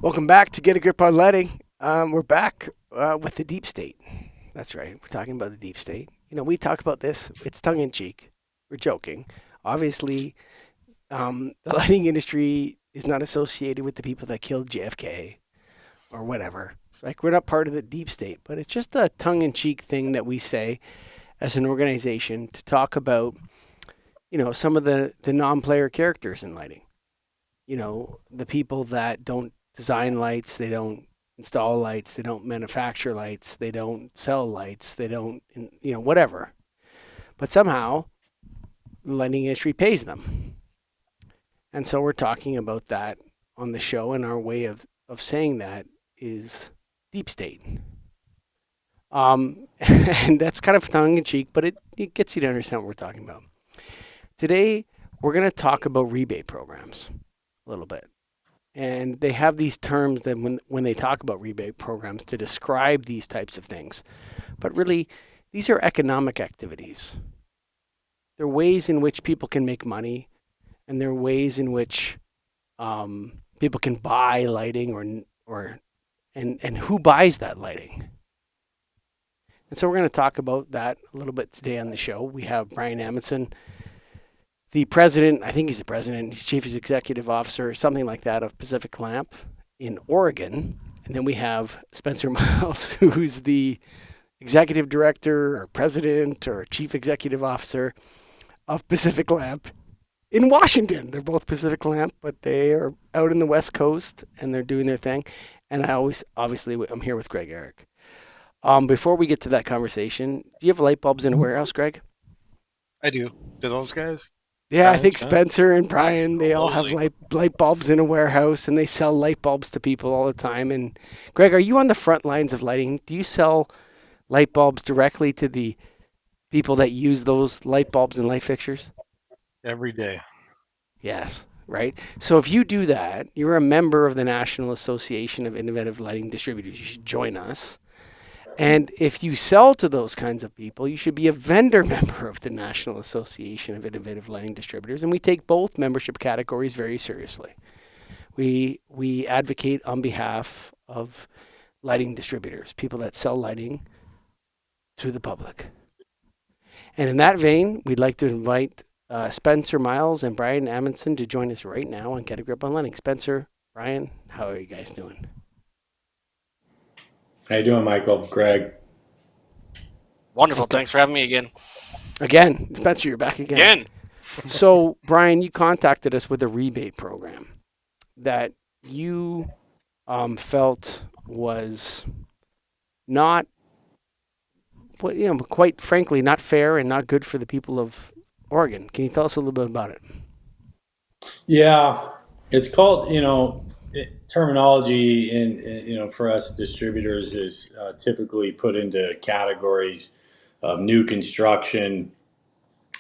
Welcome back to Get a Grip on Lighting. We're back with the deep state. That's right. We're talking about the deep state. We talk about this. It's tongue in cheek. We're joking. Obviously, the lighting industry is not associated with the people that killed JFK or whatever. Like, we're not part of the deep state, but it's just a tongue in cheek thing that we say as an organization to talk about, some of the non player characters in lighting. The people that don't design lights, they don't install lights, they don't manufacture lights, they don't sell lights, they don't, whatever. But somehow, the lighting industry pays them. And so we're talking about that on the show, and our way of saying that is deep state. And that's kind of tongue in cheek, but it gets you to understand what we're talking about. Today, we're going to talk about rebate programs a little bit. And they have these terms that when they talk about rebate programs to describe these types of things. But really, these are economic activities. They're ways in which people can make money, and they're ways in which people can buy lighting and who buys that lighting. And so we're going to talk about that a little bit today on the show. We have Brian Amundson, the president, I think he's the president, he's chief executive officer, something like that, of Pacific Lamp in Oregon. And then we have Spencer Myles, who's the executive director or president or chief executive officer of Pacific Lamp in Washington. They're both Pacific Lamp, but they are out in the West Coast and they're doing their thing. And I'm here with Greg Eric. Before we get to that conversation, do you have light bulbs in a warehouse, Greg? I do. Do those guys? Yeah, I think Guys, huh? Spencer and Brian, they all have Holy. light bulbs in a warehouse, and they sell light bulbs to people all the time. And Greg, are you on the front lines of lighting? Do you sell light bulbs directly to the people that use those light bulbs and light fixtures? Every day. Yes, right. So if you do that, you're a member of the National Association of Innovative Lighting Distributors. You should join us. And if you sell to those kinds of people, you should be a vendor member of the National Association of Innovative Lighting Distributors. And we take both membership categories very seriously. We advocate on behalf of lighting distributors, people that sell lighting to the public. And in that vein, we'd like to invite Spencer Myles and Brian Amundson to join us right now on Get a Grip on Lighting. Spencer, Brian, how are you guys doing? How you doing, Michael? Greg? Wonderful. Okay. Thanks for having me again. Again, Spencer, you're back again. Again. So, Brian, you contacted us with a rebate program that you felt was not, quite frankly, not fair and not good for the people of Oregon. Can you tell us a little bit about it? Yeah, it's called, terminology for us distributors is typically put into categories of new construction,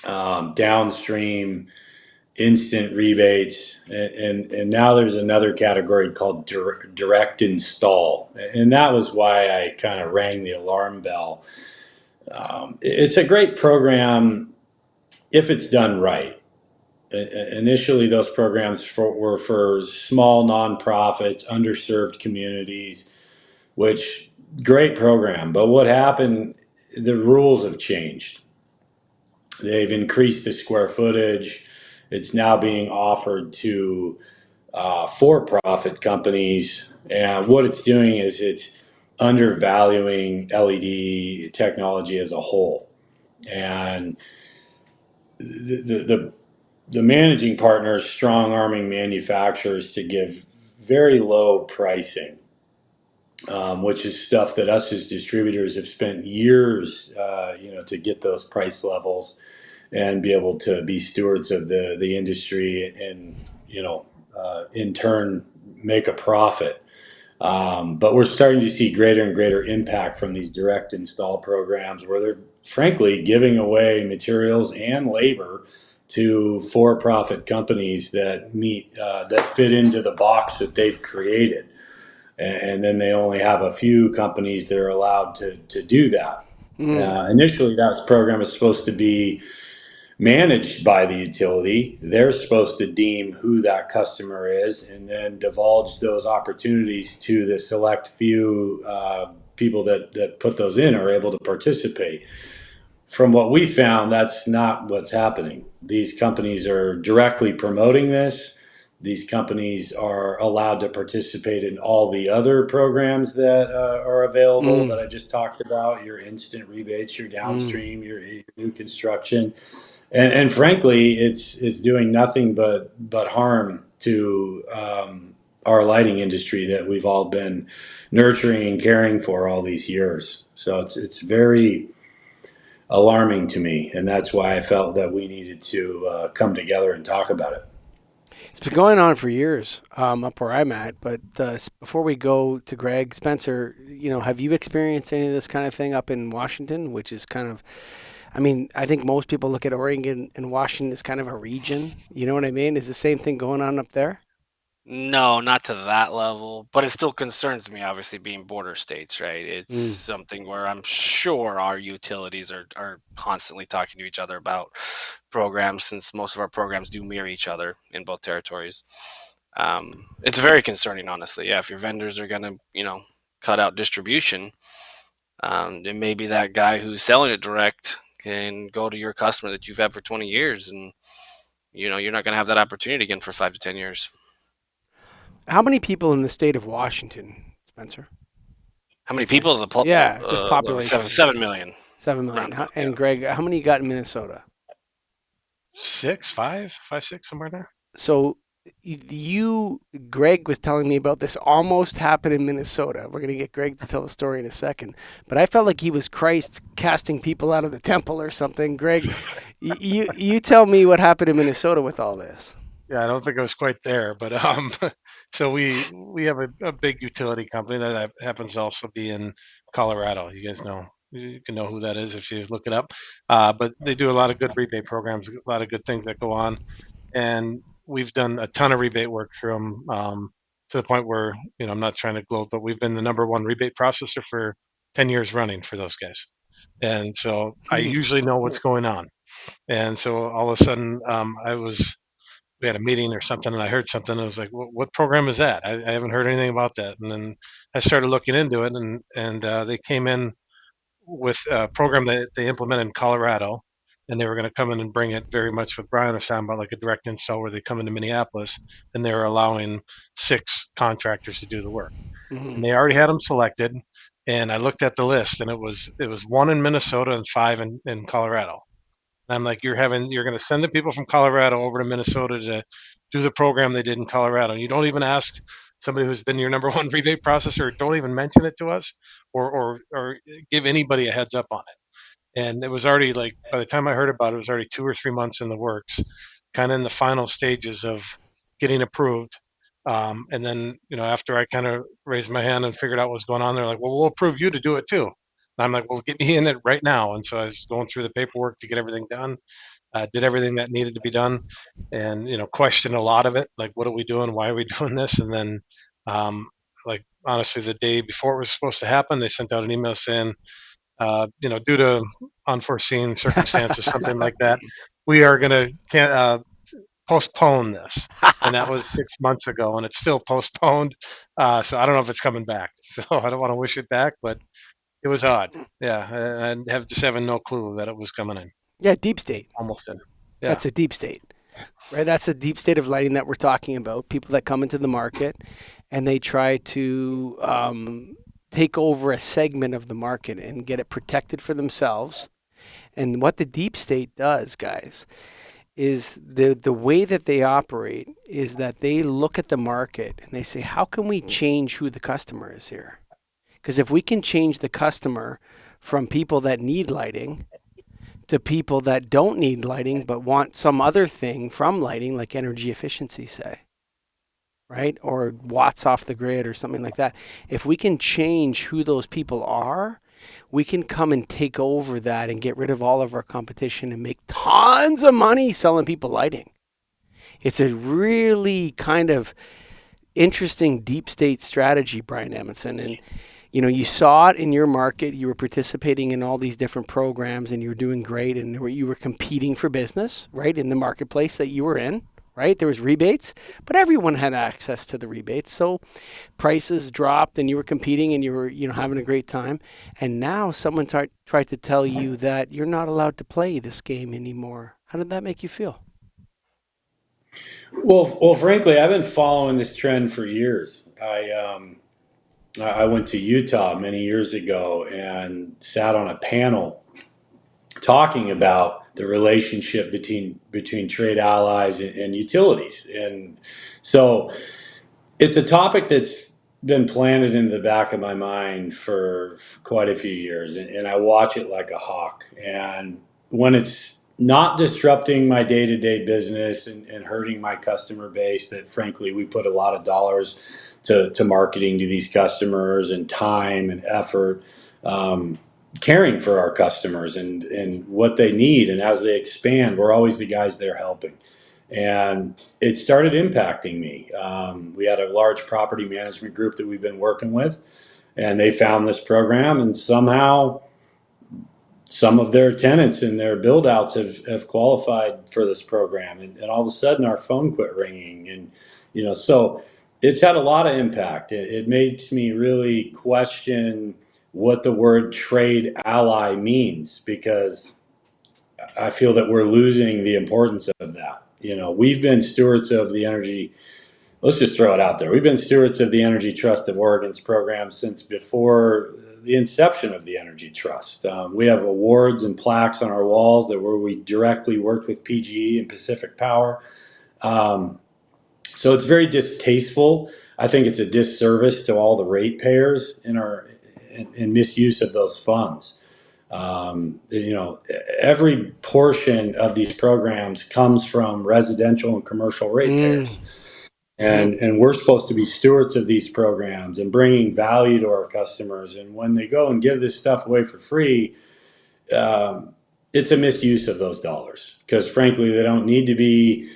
downstream, instant rebates, and now there's another category called direct install. And that was why I kind of rang the alarm bell. It's a great program if it's done right. Initially, those programs were for small nonprofits, underserved communities, which great program. But what happened, the rules have changed. They've increased the square footage. It's now being offered to for-profit companies. And what it's doing is it's undervaluing LED technology as a whole. And the managing partners strong arming manufacturers to give very low pricing, which is stuff that us as distributors have spent years, to get those price levels and be able to be stewards of the industry and, in turn make a profit. But we're starting to see greater and greater impact from these direct install programs where they're frankly giving away materials and labor to for-profit companies that fit into the box that they've created. And then they only have a few companies that are allowed to do that. Mm. Initially, that program is supposed to be managed by the utility. They're supposed to deem who that customer is and then divulge those opportunities to the select few people that put those in are able to participate. From what we found, that's not what's happening. These companies are directly promoting this. These companies are allowed to participate in all the other programs that are available that I just talked about, your instant rebates, your downstream, your new construction. And frankly, it's doing nothing but harm to our lighting industry that we've all been nurturing and caring for all these years. So it's very alarming to me, and that's why I felt that we needed to come together and talk about it. It's been going on for years up where I'm at. But before we go to Greg, Spencer, have you experienced any of this kind of thing up in Washington, which is kind of, I mean, I think most people look at Oregon and Washington as kind of a region. You know what I mean? Is the same thing going on up there? No, not to that level, but it still concerns me, obviously, being border states, right? It's something where I'm sure our utilities are constantly talking to each other about programs, since most of our programs do mirror each other in both territories. It's very concerning, honestly. Yeah, if your vendors are going to, cut out distribution, then maybe that guy who's selling it direct can go to your customer that you've had for 20 years, and, you're not going to have that opportunity again for 5 to 10 years. How many people in the state of Washington, Spencer? How many people is the Yeah, just population. 7 million. 7 million. And Greg, how many you got in Minnesota? 6, 5, 6, somewhere there. So Greg was telling me about this almost happened in Minnesota. We're going to get Greg to tell the story in a second. But I felt like he was Christ casting people out of the temple or something. Greg, you tell me what happened in Minnesota with all this. Yeah, I don't think I was quite there, but so we have a big utility company that happens to also be in Colorado. You guys know, you can know who that is if you look it up. But they do a lot of good rebate programs, a lot of good things that go on, and we've done a ton of rebate work through them to the point where I'm not trying to gloat, but we've been the #1 rebate processor for 10 years running for those guys, and so I usually know what's going on. And so all of a sudden, we had a meeting or something, and I heard something, and I was like, what program is that? I haven't heard anything about that. And then I started looking into it, and they came in with a program that they implemented in Colorado, and they were going to come in and bring it very much what Brian was talking about, like a direct install where they come into Minneapolis, and they were allowing 6 contractors to do the work. And they already had them selected, and I looked at the list, and it was 1 in Minnesota and 5 in Colorado. I'm like, you're going to send the people from Colorado over to Minnesota to do the program they did in Colorado. And you don't even ask somebody who's been your #1 rebate processor, don't even mention it to us or give anybody a heads up on it. And it was already like, by the time I heard about it, it was already 2 or 3 months in the works, kind of in the final stages of getting approved. And then, after I kind of raised my hand and figured out what was going on, they're like, well, we'll approve you to do it too. And I'm like, well, get me in it right now. And so I was going through the paperwork to get everything done, did everything that needed to be done, and, questioned a lot of it. Like, what are we doing? Why are we doing this? And then, honestly, the day before it was supposed to happen, they sent out an email saying, due to unforeseen circumstances, something like that, we are going to postpone this. And that was 6 months ago, and it's still postponed. So I don't know if it's coming back. So I don't want to wish it back, but it was odd. Yeah, I just having no clue that it was coming in. Yeah, deep state. Almost in. Yeah. That's a deep state, right? That's a deep state of lighting that we're talking about. People that come into the market and they try to take over a segment of the market and get it protected for themselves. And what the deep state does, guys, is the way that they operate is that they look at the market and they say, how can we change who the customer is here? Because if we can change the customer from people that need lighting to people that don't need lighting but want some other thing from lighting, like energy efficiency, say, right? Or watts off the grid or something like that. If we can change who those people are, we can come and take over that and get rid of all of our competition and make tons of money selling people lighting. It's a really kind of interesting deep state strategy, Brian Amundson. And you saw it in your market. You were participating in all these different programs, and you were doing great, and you were competing for business, right, in the marketplace that you were in, right? There was rebates, but everyone had access to the rebates. So prices dropped, and you were competing, and you were, having a great time. And now someone tried to tell you that you're not allowed to play this game anymore. How did that make you feel? Well, frankly, I've been following this trend for years. I went to Utah many years ago and sat on a panel talking about the relationship between trade allies and utilities, and so it's a topic that's been planted in the back of my mind for quite a few years, and I watch it like a hawk. And when it's not disrupting my day-to-day business and hurting my customer base, that frankly we put a lot of dollars to marketing to these customers and time and effort, caring for our customers and what they need. And as they expand, we're always the guys there helping. And it started impacting me. We had a large property management group that we've been working with, and they found this program, and somehow some of their tenants and their build outs have qualified for this program. And all of a sudden our phone quit ringing. And, so it's had a lot of impact. It makes me really question what the word trade ally means, because I feel that we're losing the importance of that. We've been stewards of the energy. Let's just throw it out there. We've been stewards of the Energy Trust of Oregon's program since before the inception of the Energy Trust. We have awards and plaques on our walls where we directly worked with PGE and Pacific Power. So it's very distasteful. I think it's a disservice to all the ratepayers in misuse of those funds. Every portion of these programs comes from residential and commercial ratepayers. And we're supposed to be stewards of these programs and bringing value to our customers. And when they go and give this stuff away for free, it's a misuse of those dollars, because frankly, they don't need to be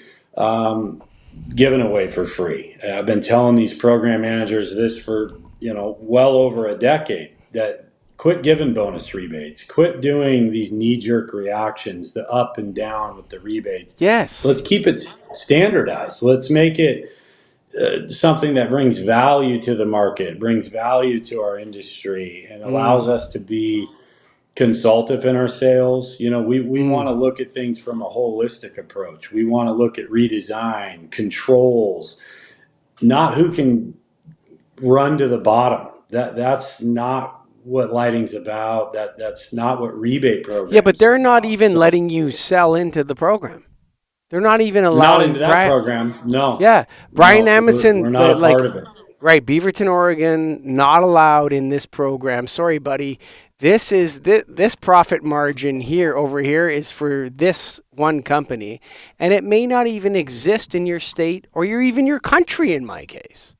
given away for free. I've been telling these program managers this for, well over a decade, that quit giving bonus rebates, quit doing these knee-jerk reactions, the up and down with the rebates. Yes. Let's keep it standardized. Let's make it something that brings value to the market, brings value to our industry, and allows us to be consultative in our sales. We want to look at things from a holistic approach. We want to look at redesign, controls, not who can run to the bottom. That's not what lighting's about. That's not what rebate programs. Yeah, but they're not even letting you sell into the program. They're not even allowing. Not into that program. No. Yeah, Brian Amundson. We're not a part of it. Right, Beaverton, Oregon, not allowed in this program. Sorry, buddy. This profit margin over here is for this one company, and it may not even exist in your state or even your country. In my case,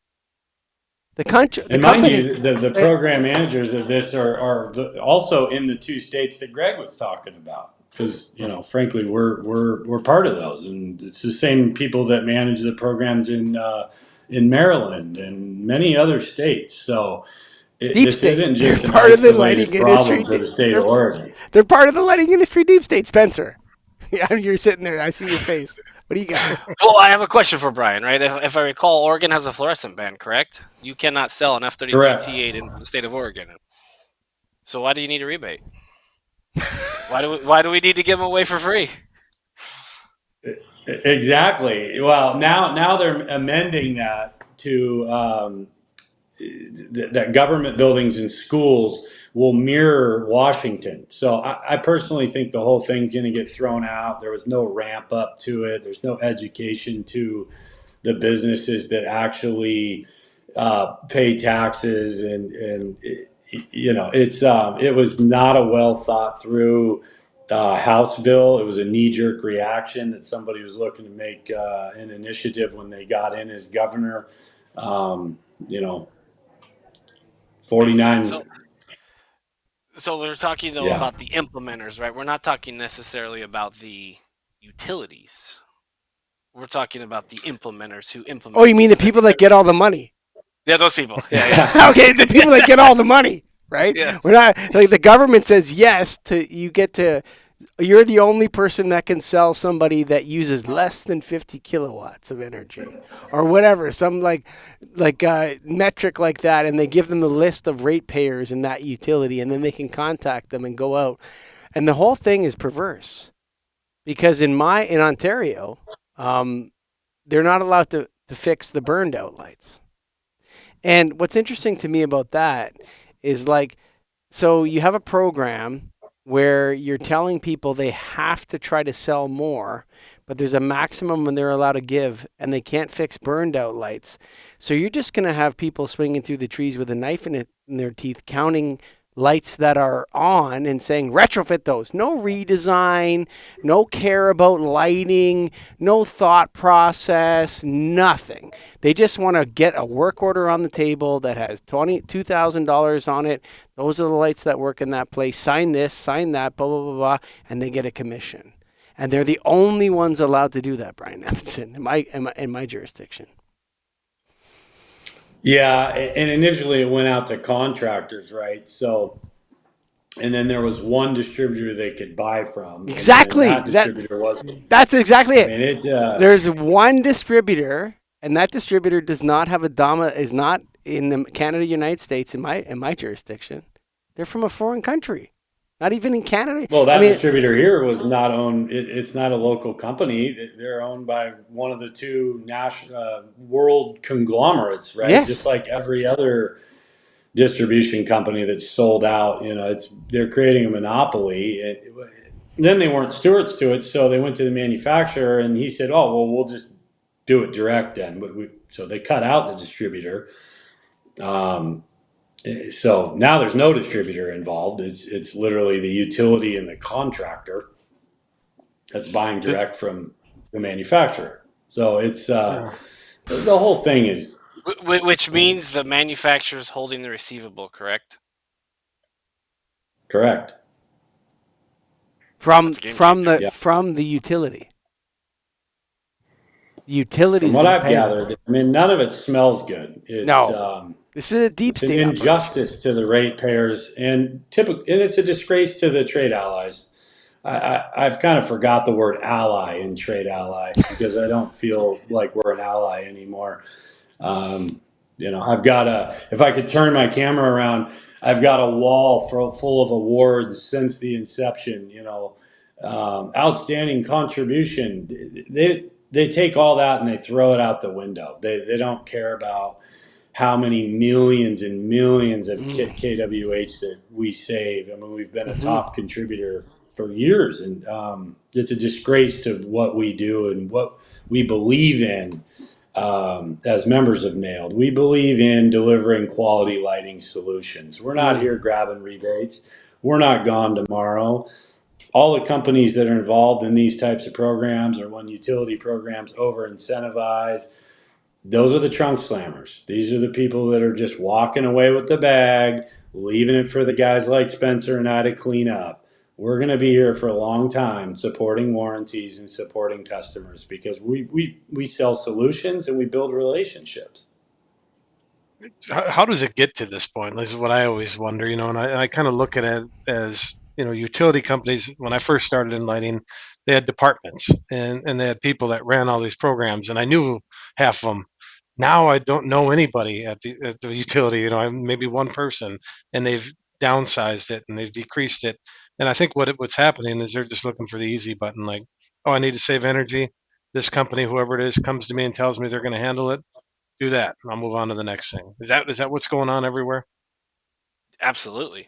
the country. And mind you, the program managers of this are also in the two states that Greg was talking about. Because frankly, we're part of those, and it's the same people that manage the programs in Maryland and many other states. So this isn't just an isolated problem to the state of Oregon. They're part of the lighting industry deep state, Spencer. Yeah, you're sitting there. I see your face. What do you got? Well, I have a question for Brian. Right, if I recall, Oregon has a fluorescent ban, correct? You cannot sell an F-32 T8 in the state of Oregon. So why do you need a rebate? Why do we need to give them away for free? Exactly. Well, now they're amending that to that government buildings and schools will mirror Washington. So I personally think the whole thing's going to get thrown out. There was no ramp up to it. There's no education to the businesses that actually pay taxes, and it was not a well thought through House bill. It was a knee-jerk reaction that somebody was looking to make an initiative when they got in as governor. 49. So we're talking though about the implementers, right? We're not talking necessarily about the utilities. We're talking about the implementers who implement. Oh, you mean the people that get all the money? Yeah, those people. Yeah. Okay, the people that get all the money, right? Yes. We're not like the government says yes to you get to. You're the only person that can sell somebody that uses less than 50 kilowatts of energy, or whatever, some metric like that, and they give them the list of ratepayers in that utility, and then they can contact them and go out. And the whole thing is perverse because in Ontario, they're not allowed to fix the burned out lights. And what's interesting to me about that is so you have a program where you're telling people they have to try to sell more, but there's a maximum when they're allowed to give, and they can't fix burned out lights. So you're just going to have people swinging through the trees with a knife in their teeth, counting lights that are on and saying retrofit those. No redesign, no care about lighting, no thought process, nothing. They just want to get a work order on the table that has $2,000 on it. Those are the lights that work in that place. Sign this, sign that, blah, blah, blah, blah, and they get a commission. And they're the only ones allowed to do that, Brian Amundson, in my jurisdiction. Yeah, and initially it went out to contractors, right? So, and then there was one distributor they could buy from. Exactly. And that distributor That's exactly it. I mean, There's one distributor, and that distributor does not have is not in the Canada, United States, in my jurisdiction. They're from a foreign country. Not even in Canada. well, that distributor here was not owned. It's not a local company. They're owned by one of the two national world conglomerates, right? Yes. Just like every other distribution company that's sold out. They're creating a monopoly. Then they weren't stewards to it, so they went to the manufacturer, and he said, "Oh, well, we'll just do it direct then." So they cut out the distributor. So now there's no distributor involved. It's literally the utility and the contractor that's buying direct from the manufacturer. So it's the whole thing is. Which means the manufacturer's holding the receivable, correct? Correct. From the utility. The utilities. From what I've gathered, I mean, none of it smells good. No. This is a deep state. An injustice to the ratepayers, and it's a disgrace to the trade allies. I've kind of forgot the word ally in trade ally because I don't feel like we're an ally anymore. I've got if I could turn my camera around, I've got a wall full of awards since the inception. Outstanding contribution. They take all that and they throw it out the window. They don't care about how many millions and millions of kWh that we save. I mean, we've been a top contributor for years, and it's a disgrace to what we do and what we believe in as members of NAILD. We believe in delivering quality lighting solutions. We're not here grabbing rebates. We're not gone tomorrow. All the companies that are involved in these types of programs or when utility programs over incentivize, those are the trunk slammers. These are the people that are just walking away with the bag, leaving it for the guys like Spencer and I to clean up. We're going to be here for a long time supporting warranties and supporting customers because we sell solutions and we build relationships. How does it get to this point? This is what I always wonder, and I kind of look at it as, utility companies. When I first started in lighting, they had departments and they had people that ran all these programs, and I knew half of them. Now I don't know anybody at the utility, maybe one person, and they've downsized it and they've decreased it. And I think what's happening is they're just looking for the easy button, like, oh, I need to save energy. This company, whoever it is, comes to me and tells me they're going to handle it. Do that, and I'll move on to the next thing. Is that what's going on everywhere? Absolutely.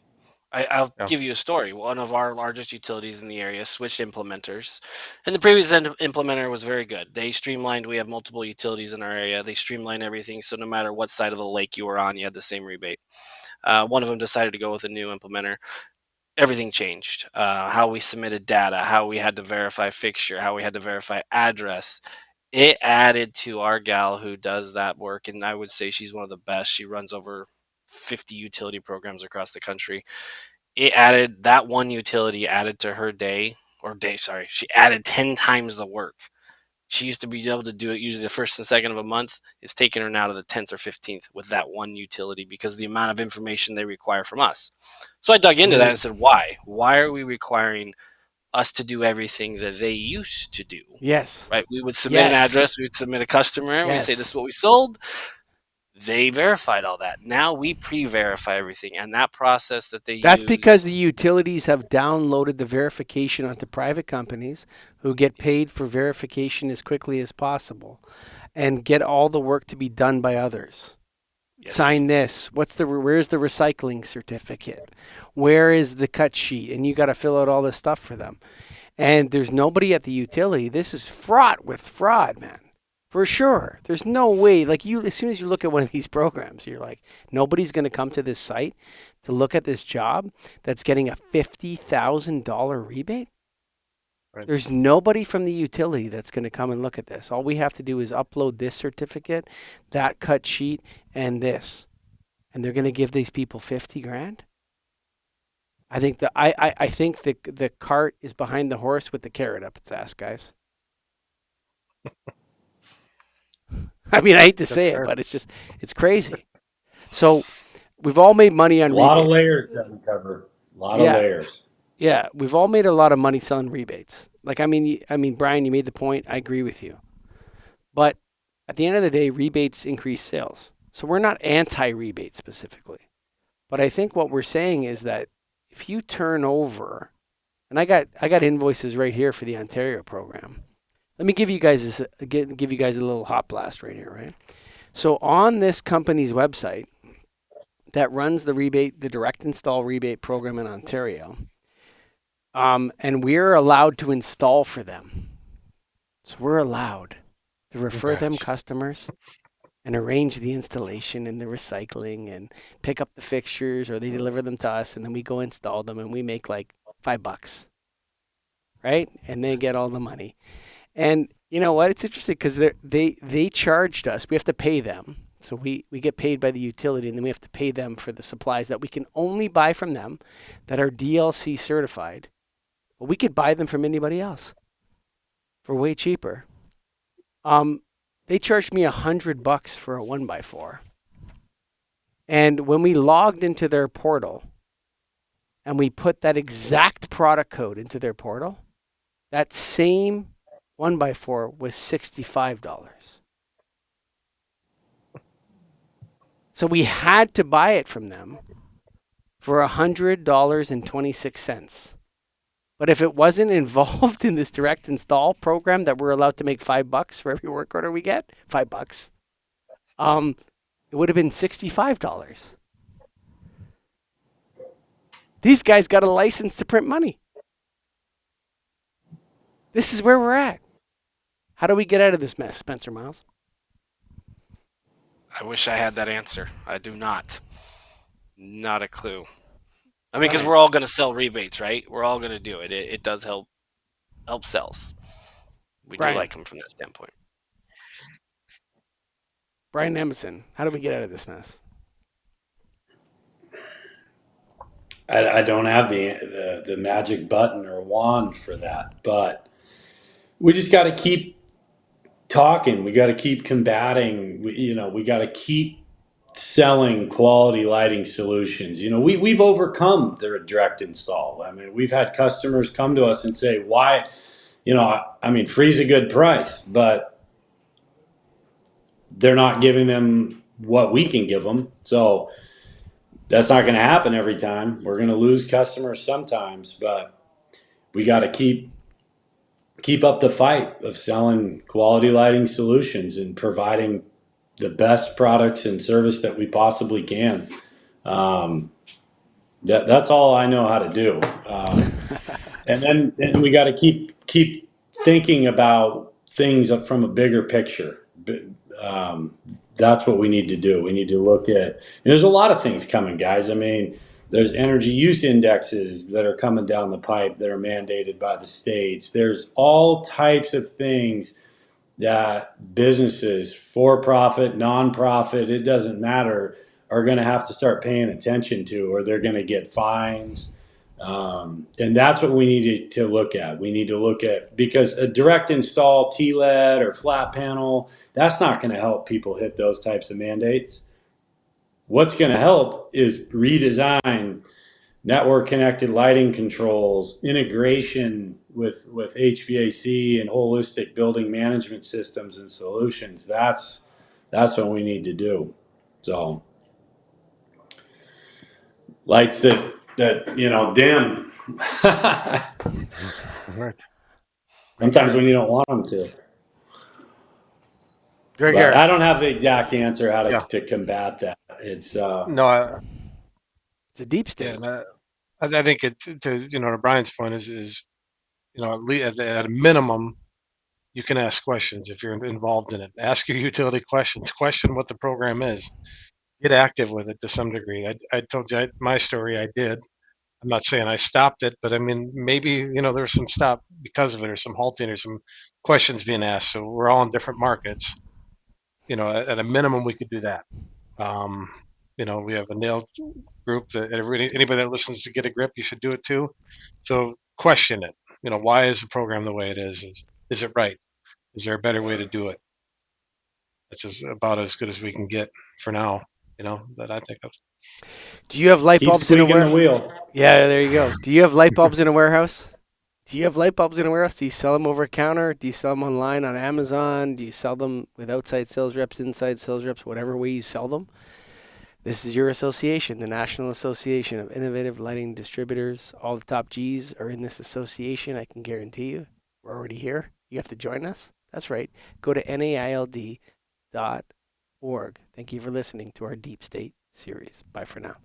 I'll give you a story. One of our largest utilities in the area switched implementers, and the previous implementer was very good. They streamlined. We have multiple utilities in our area. They streamlined everything, so no matter what side of the lake you were on, you had the same rebate. One of them decided to go with a new implementer. Everything changed. How we submitted data, how we had to verify fixture, how we had to verify address. It added to our gal who does that work, and I would say she's one of the best. She runs over 50 utility programs across the country. It added that one utility added to her day, sorry, she added 10 times the work She used to be able to do it usually the first and second of a month. It's taking her now to the 10th or 15th with that one utility because of the amount of information they require from us. So I dug into that and said, why? Why are we requiring us to do everything that they used to do? Yes. Right? We would submit an address, we would submit a customer, and we'd say, this is what we sold. They verified all that. Now we pre-verify everything, and that process that they That's use. because the utilities have downloaded the verification onto private companies who get paid for verification as quickly as possible and get all the work to be done by others. Yes. Sign this. Where's the recycling certificate? Where is the cut sheet? And you got to fill out all this stuff for them. And there's nobody at the utility. This is fraught with fraud, man. For sure. There's no way. Like, as soon as you look at one of these programs, you're like, nobody's going to come to this site to look at this job that's getting a $50,000 rebate. Right. There's nobody from the utility that's going to come and look at this. All we have to do is upload this certificate, that cut sheet, and this. And they're going to give these people 50 grand? I think the cart is behind the horse with the carrot up its ass, guys. I mean, I hate to say it, but it's crazy. So we've all made money on A rebates. lot of layers that we cover. A lot of layers. Yeah, we've all made a lot of money selling rebates. Like, I mean, Brian, you made the point. I agree with you. But at the end of the day, rebates increase sales. So we're not anti-rebate specifically. But I think what we're saying is that if you turn over, and I got invoices right here for the Ontario program. Let me give you guys a little hot blast right here, right? So on this company's website that runs the direct install rebate program in Ontario, and we're allowed to install for them. So we're allowed to refer them customers and arrange the installation and the recycling and pick up the fixtures, or they deliver them to us and then we go install them and we make like $5, right? And they get all the money. And you know what? It's interesting because they charged us. We have to pay them. So we get paid by the utility, and then we have to pay them for the supplies that we can only buy from them that are DLC certified. But we could buy them from anybody else for way cheaper. They charged me $100 for a 1x4. And when we logged into their portal and we put that exact product code into their portal, that same 1x4 was $65. So we had to buy it from them for $100.26. But if it wasn't involved in this direct install program that we're allowed to make $5 for every work order we get, $5, it would have been $65. These guys got a license to print money. This is where we're at. How do we get out of this mess, Spencer Myles? I wish I had that answer. I do not. Not a clue. I mean, because we're all going to sell rebates, right? We're all going to do it. It does help sales. We do like them from that standpoint. Brian Amundson, how do we get out of this mess? I don't have the magic button or wand for that, but we just got to keep talking. We got to keep combating. We got to keep selling quality lighting solutions. We've overcome the direct install. I mean, we've had customers come to us and say, why, free's a good price, but they're not giving them what we can give them. So that's not going to happen every time. We're going to lose customers sometimes, but we got to keep up the fight of selling quality lighting solutions and providing the best products and service that we possibly can. That's all I know how to do. And then we got to keep thinking about things from a bigger picture. That's what we need to do. We need to look at, there's a lot of things coming, guys. I mean, there's energy use indexes that are coming down the pipe that are mandated by the states. There's all types of things that businesses, for-profit, non-profit, it doesn't matter, are going to have to start paying attention to, or they're going to get fines. And that's what we need to look at. We need to look at, because a direct install TLED or flat panel, that's not going to help people hit those types of mandates. What's going to help is redesign network connected lighting controls, integration with HVAC and holistic building management systems and solutions. That's what we need to do. So lights that dim. Right. Sometimes when you don't want them to. Greg But Eric. I don't have the exact answer how Yeah. to combat that. It's No, It's a deep yeah, state. and I think it's to Brian's point is at least at a minimum you can ask questions if you're involved in it. Ask your utility questions. Question what the program is. Get active with it to some degree. I told you my story. I did. I'm not saying I stopped it, but I mean maybe there's some stop because of it, or some halting, or some questions being asked. So we're all in different markets. At a minimum we could do that. Um, we have a nailed group that anybody that listens to Get a Grip, you should do it too. So question it. Why is the program the way it is? Is it right? Is there a better way to do it? That's about as good as we can get for now. That I think of. Do you have light keep bulbs in a squeaking the warehouse? wheel. Yeah, there you go. Do you have light bulbs in a warehouse? Do you have light bulbs in a warehouse? Do you sell them over a counter? Do you sell them online on Amazon? Do you sell them with outside sales reps, inside sales reps, whatever way you sell them? This is your association, the National Association of Innovative Lighting Distributors. All the top G's are in this association, I can guarantee you. We're already here. You have to join us. That's right. Go to naild.org. Thank you for listening to our Deep State series. Bye for now.